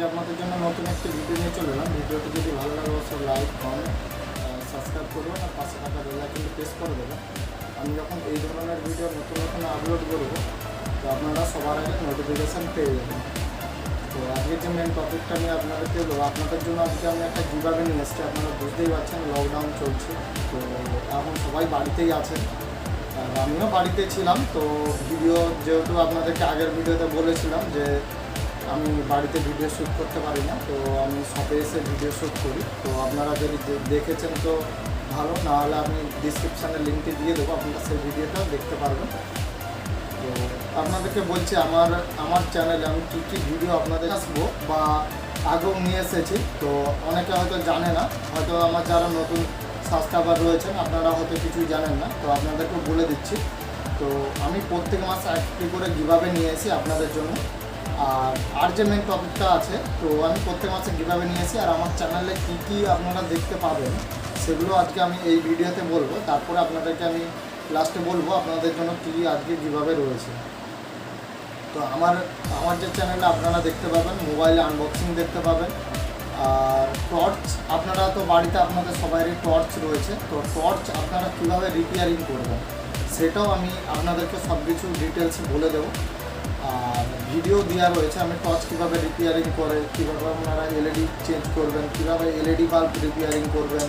আজকে আপনাদের জন্য নতুন একটি ভিডিও নিয়ে চলে এলাম। ভিডিওটি যদি ভালো লাগে অবশ্যই লাইক কমেন্ট সাবস্ক্রাইব করবেন আর পাশে থাকা বেল আইকনটি প্রেস করে দেবেন। আমি যখন এই ধরনের ভিডিও নতুন নতুন আপলোড করব তো আপনারা সবার আগে নোটিফিকেশান পেয়ে যাবেন। তো আজকের যে মেন টপিকটা নিয়ে আপনাদেরকে বলবো, আপনাদের জন্য আজকে আমি একটা কীভাবে নিয়ে এসেছি। আপনারা বুঝতেই পারছেন লকডাউন চলছে, তো এখন সবাই বাড়িতেই আছেন, আমিও বাড়িতে ছিলাম। তো ভিডিও যেহেতু আপনাদেরকে আগের ভিডিওতে বলেছিলাম যে আমি বাড়িতে ভিডিও শ্যুট করতে পারি না, তো আমি শপে এসে ভিডিও শ্যুট করি। তো আপনারা যদি দেখেছেন তো ভালো, নাহলে আমি ডিসক্রিপশানে লিঙ্কটি দিয়ে দেবো, আপনারা সেই ভিডিওটাও দেখতে পারবেন। তো আপনাদেরকে বলছি আমার চ্যানেলে আমি কী কী ভিডিও আপনাদের আসবো বা আগেও নিয়ে এসেছি। তো অনেকে হয়তো জানে না, হয়তো আমার যারা নতুন সাবস্ক্রাইবার রয়েছেন আপনারা হয়তো কিছুই জানেন না, তো আপনাদেরকে বলে দিচ্ছি। তো আমি প্রত্যেক মাসে একটি করে গিভঅ্যাওয়ে নিয়ে এসি আপনাদের জন্য। আর যে মেন টপিকটা আছে, তো আমি প্রত্যেক মাসে গিভঅ্যাওয়ে নিয়ে এসি, আর আমার চ্যানেলে কী কী আপনারা দেখতে পাবেন সেগুলো আজকে আমি এই ভিডিওতে বলবো। তারপরে আপনাদেরকে আমি লাস্টে বলবো আপনাদের জন্য কী আজকে গিভঅ্যাওয়ে রয়েছে। তো আমার যে চ্যানেলে আপনারা দেখতে পাবেন মোবাইলে আনবক্সিং দেখতে পাবেন, আর টর্চ, আপনারা তো বাড়িতে আপনাদের সবারই টর্চ রয়েছে, তো টর্চ আপনারা কীভাবে রিপেয়ারিং করবেন সেটাও আমি আপনাদেরকে সব কিছু ডিটেলসে বলে দেবো। আর ভিডিও দেওয়া রয়েছে আমি টর্চ কীভাবে রিপেয়ারিং করে, কীভাবে আপনারা এলইডি চেঞ্জ করবেন, কীভাবে এলইডি বাল্ব রিপেয়ারিং করবেন,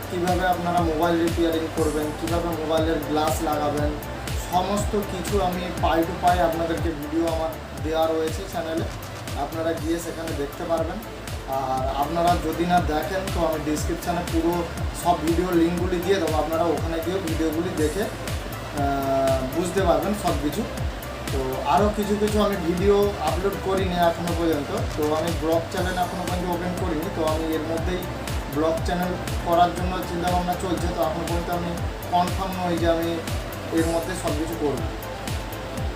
কীভাবে আপনারা মোবাইল রিপেয়ারিং করবেন, কীভাবে মোবাইলের গ্লাস লাগাবেন, সমস্ত কিছু আমি পাই টু পাই আপনাদেরকে ভিডিও আমার দেওয়া রয়েছে চ্যানেলে, আপনারা গিয়ে সেখানে দেখতে পারবেন। আর আপনারা যদি না দেখেন তো আমি ডিসক্রিপশানে পুরো সব ভিডিও লিঙ্কগুলি দিয়ে দেবো, আপনারা ওখানে গিয়ে ভিডিওগুলি দেখে বুঝতে পারবেন সব কিছু। তো আরও কিছু কিছু আমি ভিডিও আপলোড করিনি এখনও পর্যন্ত, তো আমি ব্লগ চ্যানেল এখনও পর্যন্ত ওপেন করিনি, তো আমি এর মধ্যেই ব্লগ চ্যানেল করার জন্য চিন্তাভাবনা চলছে। তো এখনও পর্যন্ত আমি কনফার্ম নই যে আমি এর মধ্যে সব কিছু করব।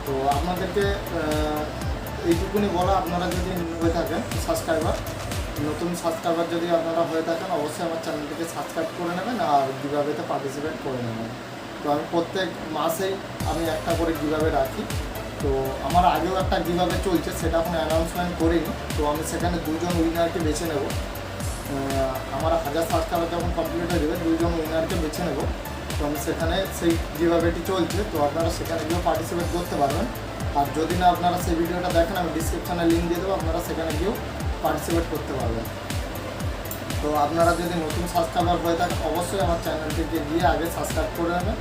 তো আপনাদেরকে এইটুকুনি বলা, আপনারা যদি হয়ে থাকেন নতুন সাবস্ক্রাইবার যদি আপনারা হয়ে থাকেন অবশ্যই আমার চ্যানেলটিকে সাবস্ক্রাইব করে নেবেন আর গিভঅ্যাওয়েতে পার্টিসিপেট করে নেবেন। তো আমি প্রত্যেক মাসেই আমি একটা করে গিভঅ্যাওয়ে রাখি। তো আমার আগেও একটা গিভঅ্যাওয়ে চলছে, সেটা এখন অ্যানাউন্সমেন্ট করিনি, তো আমি সেখানে 2জন উইনারকে বেছে নেব। আমার 1000 সাবস্ক্রাইবার যখন কমপ্লিট হয়ে যাবে 2জন উইনারকে বেছে নেব। তো আমি সেখানে সেই গিভঅ্যাওয়েটি চলছে, তো আপনারা সেখানে গিয়েও পার্টিসিপেট করতে পারবেন। আর যদি না আপনারা সেই ভিডিওটা দেখেন আমি ডিসক্রিপশানে লিঙ্ক দিয়ে দেবো, আপনারা সেখানে গিয়েও পার্টিসিপেট করতে পারবেন। তো আপনারা যদি নতুন সাবস্ক্রাইবার হয়ে থাকেন অবশ্যই আমার চ্যানেলটিকে গিয়ে আগে সাবস্ক্রাইব করে নেবেন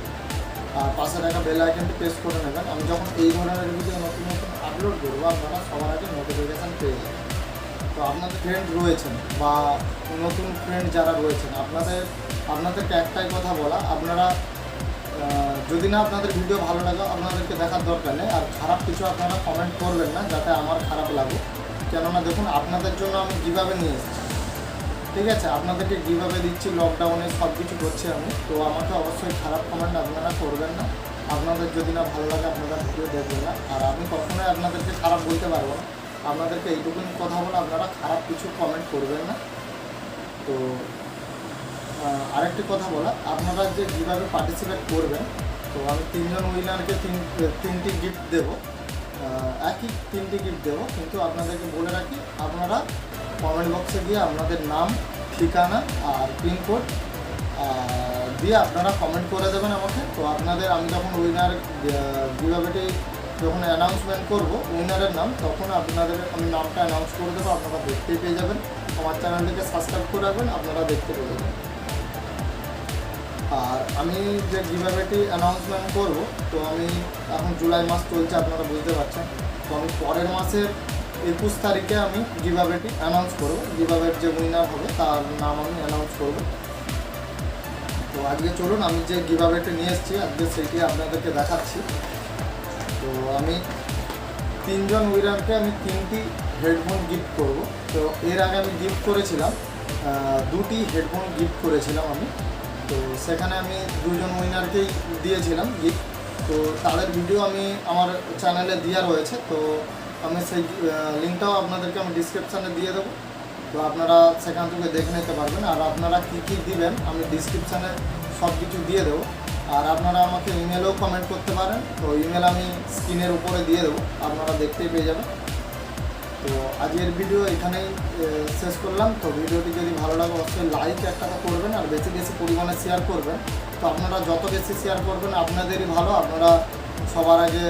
আর পাশে থাকা বেল আইকনটি প্রেস করে নেবেন। আমি যখন এই ধরনের ভিডিও নতুন নতুন আপলোড করবো আপনারা সবার আগে নোটিফিকেশান পেয়ে যাবেন। তো আপনাদের ফ্রেন্ড রয়েছেন বা নতুন ফ্রেন্ড যারা রয়েছেন আপনাদেরকে একটাই কথা বলা, আপনারা যদি না আপনাদের ভিডিও ভালো লাগে আপনাদেরকে দেখার দরকার নেই, আর খারাপ কিছু আপনারা কমেন্ট করবেন না যাতে আমার খারাপ লাগুক। কেননা দেখুন আপনাদের জন্য আমি গিভঅ্যাওয়ে নিয়ে এসেছি, ঠিক আছে, আপনাদেরকে গিভঅ্যাওয়ে দিচ্ছি, লকডাউনে সব কিছু করছি আমি, তো আমাকে অবশ্যই খারাপ কমেন্ট আপনারা করবেন না। আপনাদের যদি না ভালো লাগে আপনারা ভিডিও দেখবেন না, আর আমি কখনোই আপনাদেরকে খারাপ বলতে পারবো না। আপনাদেরকে এইটুকুনি কথা বলে আপনারা খারাপ কিছু কমেন্ট করবেন না। তো আরেকটি কথা বলা, আপনারা যে গিভঅ্যাওয়ে পার্টিসিপেট করবেন, তো আমি 3জন উইনারকে তিনটি গিফট দেবো, একই 3টি গিফট দেবো। কিন্তু আপনাদেরকে বলে রাখি, আপনারা কমেন্ট বক্সে গিয়ে আপনাদের নাম, ঠিকানা আর পিনকোড দিয়ে আপনারা কমেন্ট করে দেবেন আমাকে। তো আমি যখন উইনার গিভঅ্যাওয়েটি যখন অ্যানাউন্সমেন্ট করব উইনারের নাম, তখন আমি নামটা অ্যানাউন্স করে দেবো, আপনারা দেখতেই পেয়ে যাবেন। আমার চ্যানেলটিকে সাবস্ক্রাইব করে রাখবেন, আপনারা দেখতে পেয়ে যাবেন। আর আমি যে গিভঅ্যাওয়েটি অ্যানাউন্সমেন্ট করব, তো আমি এখন জুলাই মাস চলছে আপনারা বুঝতে পারছেন, তো আমি পরের মাসের 21 তারিখে আমি গিভঅ্যাওয়েটি অ্যানাউন্স করব। গিভঅ্যাওয়ের যে উইনার হবে তার নাম আমি অ্যানাউন্স করব। তো আজকে চলুন আমি যে গিভঅ্যাওয়েটি নিয়ে এসেছি আজকে সেইটি আপনাদেরকে দেখাচ্ছি। তো আমি 3জন উইনারকে আমি 3টি হেডফোন গিফট করব। তো এর আগে আমি গিফট করেছিলাম 2টি হেডফোন গিফট করেছিলাম আমি, তো সেখানে আমি 2জন উইনারকেই দিয়েছিলাম গিফট। তো তাদের ভিডিও আমি আমার চ্যানেলে দেওয়া রয়েছে, তো আমি সেই লিঙ্কটাও আপনাদেরকে আমি ডিসক্রিপশানে দিয়ে দেবো, তো আপনারা সেখান থেকে দেখে নিতে পারবেন। আর আপনারা কী কী দিবেন আমি ডিসক্রিপশানে সব কিছু দিয়ে দেবো। আর আপনারা আমাকে ইমেলেও কমেন্ট করতে পারেন, তো ইমেল আমি স্ক্রিনের উপরে দিয়ে দেবো, আপনারা দেখতেই পেয়ে যাবেন। তো তো আজকের ভিডিও এখানেই শেষ করলাম। তো ভিডিওটি যদি ভালো লাগে অবশ্যই লাইক একটা করবেন আর বেশি বেশি পরিমাণে শেয়ার করবেন। তো আপনারা যত বেশি শেয়ার করবেন আপনাদেরই ভালো, আপনারা সবার আগে